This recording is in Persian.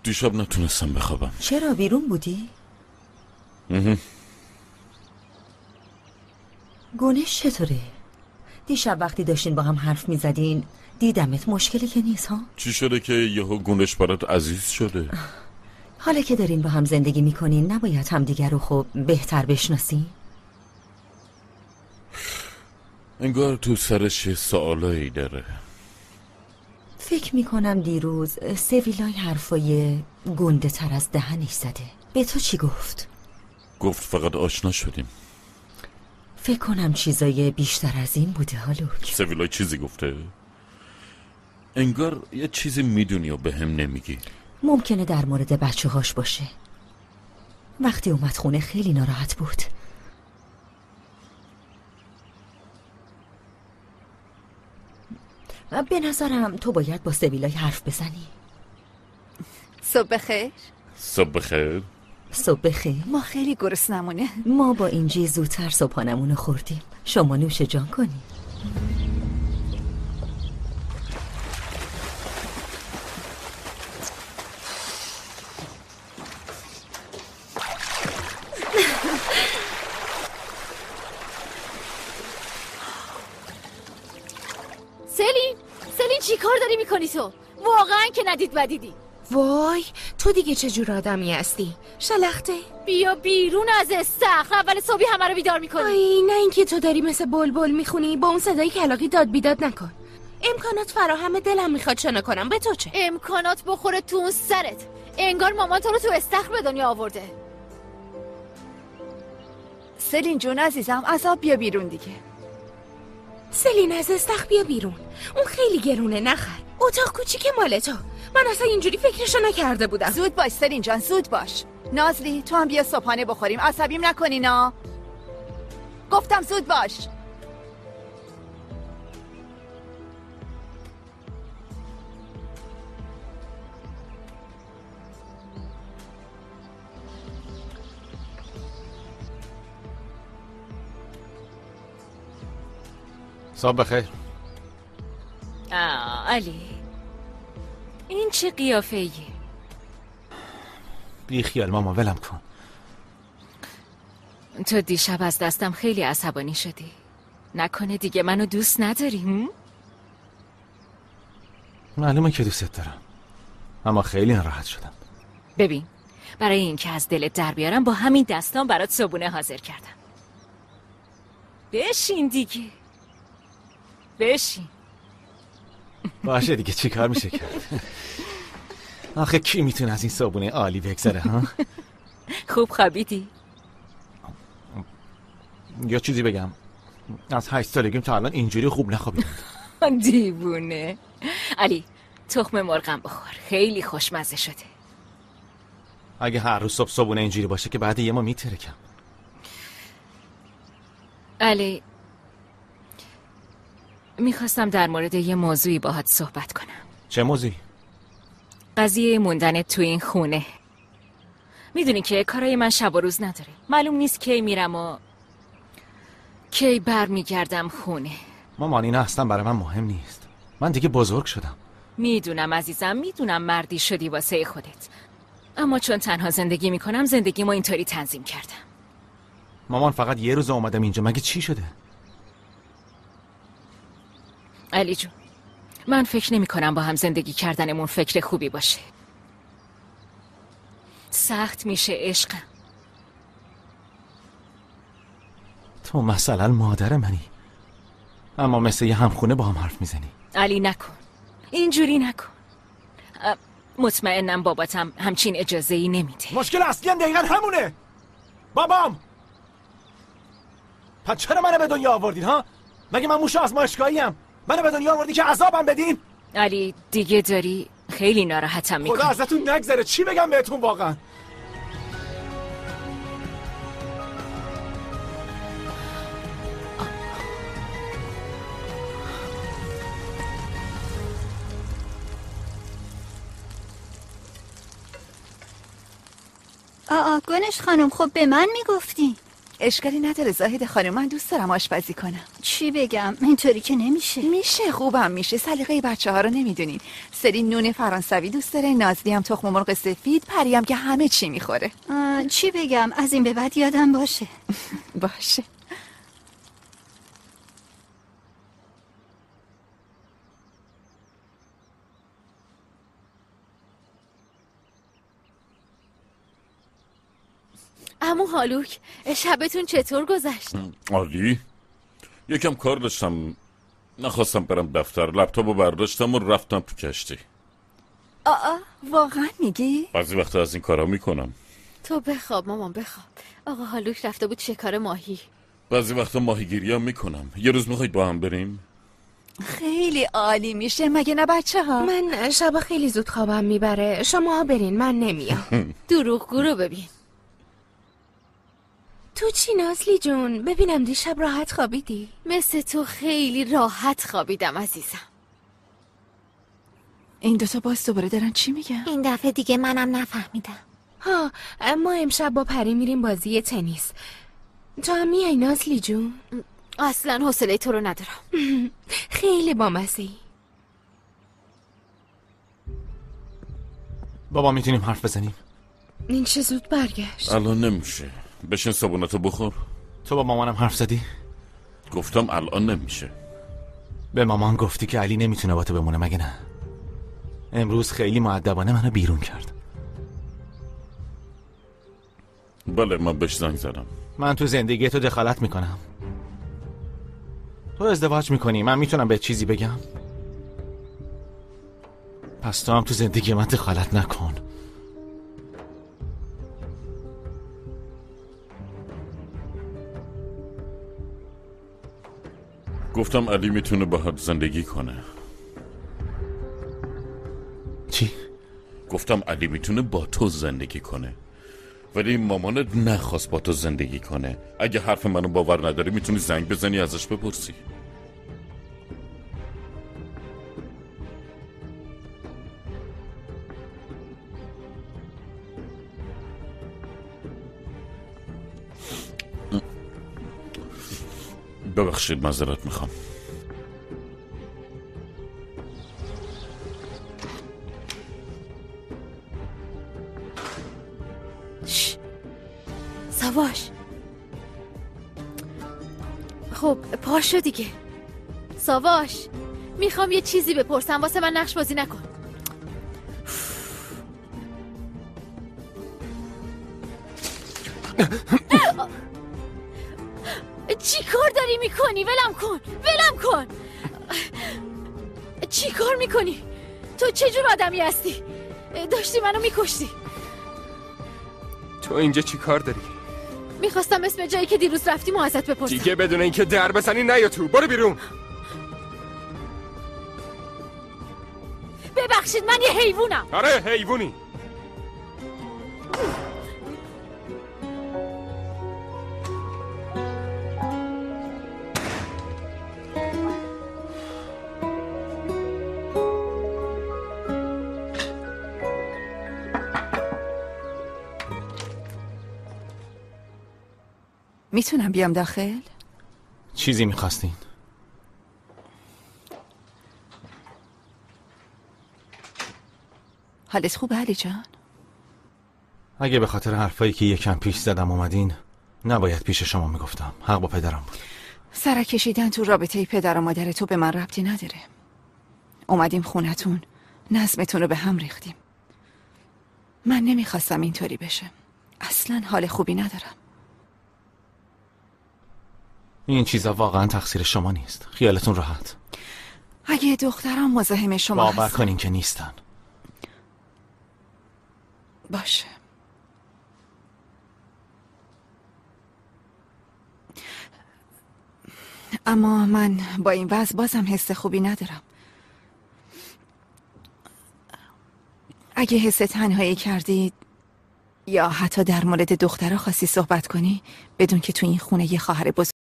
دیشب نتونستم بخوابم. چرا بیرون بودی؟ گونش چطوره؟ دیشب وقتی داشتین با هم حرف میزدین دیدمت، مشکلی که نیست ها؟ چی شده که یهو گونش برات عزیز شده؟ حالا که دارین با هم زندگی میکنین نباید همدیگر رو خب بهتر بشناسین؟ انگار تو سرش یه سوالایی داره. فکر میکنم دیروز سویلای حرفای گنده تر از دهنش زده. به تو چی گفت؟ گفت فقط آشنا شدیم. فکر کنم چیزای بیشتر از این بوده هالوک. سویلای چیزی گفته؟ انگار یه چیزی میدونی و به هم نمیگی. ممکنه در مورد بچه هاش باشه. وقتی اومد خونه خیلی ناراحت بود. به نظرم تو باید با سویلای حرف بزنی. صبح بخیر. صبح بخیر. صبح بخیر. ما خیلی گرسنمونه. ما با اینجی زودتر صبحانمونو خوردیم. شما نوش جان کنی. سلین چی کار داری میکنی تو؟ واقعا که ندید بدیدی. وای تو دیگه چه جور آدمی هستی؟ شلخته بیا بیرون از استخر. اول صبحی همه رو بیدار میکنی. آی نه اینکه تو داری مثل بلبل میخونی با اون صدای کلاغی داد بیداد نکن. امکانات فراهم، دلم میخواد شنا کنم. به تو چه؟ امکانات بخوره تو اون سرت. انگار مامان تو رو تو استخر به دنیا آورده. سلین جون عزیزم از آب بیا بیرون دیگه. سلین از استخر بیا بیرون. اون خیلی گرونه، نخر. اتاق کوچیک مال تو. من اصلا اینجوری فکرشو نکرده بودم. زود باش سلین جان، زود باش. نازلی تو هم بیا صبحانه بخوریم. عصبیم نکنین ها. گفتم زود باش. صبح بخیر. علی این چه قیافه ایه؟ بی خیال ماما، ولم کن. تو دیشب از دستم خیلی عصبانی شدی. نکنه دیگه منو دوست نداری؟ معلومه که دوست دارم، اما خیلی ناراحت شدم. ببین برای اینکه از دلت در بیارم با همین دستام برات صبونه حاضر کردم. بشین دیگه، بشین. باشه دیگه، چی کار میشه کرد؟ آخه کی میتونه از این صابونه عالی بگذره ها؟ خوب خوابیدی؟ یا چیزی بگم، از 8 سالگیم تا الان اینجوری خوب نخوابیدم. دیوونه. علی تخم مرغم بخور، خیلی خوشمزه شده. اگه هر روز صبح صابونه اینجوری باشه که بعد یه ما میترکم. علی میخواستم در مورد یه موضوعی باهات صحبت کنم. چه موضوعی؟ قضیه موندن تو این خونه. میدونی که کارای من شب و روز نداره. معلوم نیست کی میرم و کی برمیگردم خونه. مامان اینا اصلا برای من مهم نیست. من دیگه بزرگ شدم. میدونم عزیزم، میدونم مردی شدی واسه خودت، اما چون تنها زندگی میکنم زندگیمو اینطوری تنظیم کردم. مامان فقط یه روز اومدم اینجا، مگه چی شده؟ علی جون من فکر نمی کنم با هم زندگی کردنمون فکر خوبی باشه. سخت میشه عشقم. تو مثلا مادر منی، اما مثل یه همخونه با هم حرف میزنی. علی نکن، اینجوری نکن. مطمئنم باباتم همچین اجازه‌ای نمیده. مشکل اصلی هم دقیقا همونه. بابام. پس چرا منو به دنیا آوردین ها؟ مگه من موش آزمایشگاهی‌ام؟ منو به دنیا آوردین که عذابم بدین؟ علی دیگه داری خیلی ناراحتم میکنی. خدا ازتون نگذره، چی بگم بهتون واقعا؟ گنش خانم خب به من میگفتی. اشکالی نداره زاهد خانم، من دوست دارم آشپزی کنم. چی بگم؟ اینطوری که نمیشه. میشه، خوبم میشه. سلیقه بچه‌ها رو نمیدونین. سلین نون فرانسوی دوست داره، نازلی هم تخم مرغ سفید، پریم که همه چی میخوره. چی بگم؟ از این به بعد یادم باشه. باشه. عمو هالوک، شبتون چطور گذشت؟ عالی. یکم کار داشتم، نخواستم برم دفتر. لپتاپو برداشتم و رفتم تو کشتی. واقعا میگی؟ بعضی وقتا از این کارا میکنم. تو بخواب مامان بخواب. آقا هالوک رفته بود شکار ماهی. بعضی وقتا ماهیگیری هم میکنم. یه روز میخواید با هم بریم؟ خیلی عالی میشه، مگه نه بچه‌ها؟ من شبا خیلی زود خوابم میبره. شما برین، من نمیام. دروغگو رو ببین. تو چی نازلی جون؟ ببینم دیشب راحت خوابیدی؟ مثل تو خیلی راحت خوابیدم عزیزم. این دوتا باز دوباره دارن چی میگن؟ این دفعه دیگه منم نفهمیدم. ها، ما امشب با پری میریم بازی تنیس. تو هم میای نازلی جون؟ اصلا حوصله تو رو ندارم. خیلی بامزه‌ای. بابا میتونیم حرف بزنیم؟ این چه زود برگشت. الان نمیشه. بشین صابونتو بخور. تو با مامانم حرف زدی؟ گفتم الان نمیشه. به مامان گفتی که علی نمیتونه با تو بمونه مگه نه؟ امروز خیلی مؤدبانه منو بیرون کرد. بله، من بهش زنگ زدم. من تو زندگی تو دخالت میکنم. تو ازدواج میکنی، من میتونم به چیزی بگم؟ پس تو هم تو زندگی من دخالت نکن. گفتم علی میتونه باهات زندگی کنه. چی؟ گفتم علی میتونه با تو زندگی کنه، ولی مامانت نخواست با تو زندگی کنه. اگه حرف منو باور نداری میتونی زنگ بزنی ازش بپرسی. ببخشید، معذرت میخوام. ساواش. خب پاشو دیگه. ساواش، میخوام یه چیزی بپرسم، واسه من نقش بازی نکن. چی کار داری میکنی؟ ولم کن، ولم کن. چی کار میکنی؟ تو چه جور آدمی هستی؟ داشتی منو میکشتی. تو اینجا چی کار داری؟ میخواستم اسم جایی که دیروز رفتیم و ازت بپرسم. دیگه بدون اینکه در بزنی نیا تو، برو بیرون. ببخشید، من یه حیوونم. آره حیوونی. میتونم بیام داخل؟ چیزی میخواستین؟ حالت خوبه علی جان؟ اگه به خاطر حرفایی که یکم پیش زدم اومدین، نباید پیش شما میگفتم. حق با پدرم بود. سر کشیدن تو رابطه پدر و مادر تو به من ربطی نداره. اومدیم خونتون، نظمتون رو به هم ریختیم. من نمیخواستم اینطوری بشه. اصلا حال خوبی ندارم. این چیزا واقعا تقصیر شما نیست. خیالتون راحت. اگه دخترم مزاحم شما باور هستن کنین که نیستن. باشه. اما من با این وضع بازم حس خوبی ندارم. اگه حس تنهایی کردید یا حتی در مورد دخترها خواستی صحبت کنی، بدون که تو این خونه یه خواهر بزرگ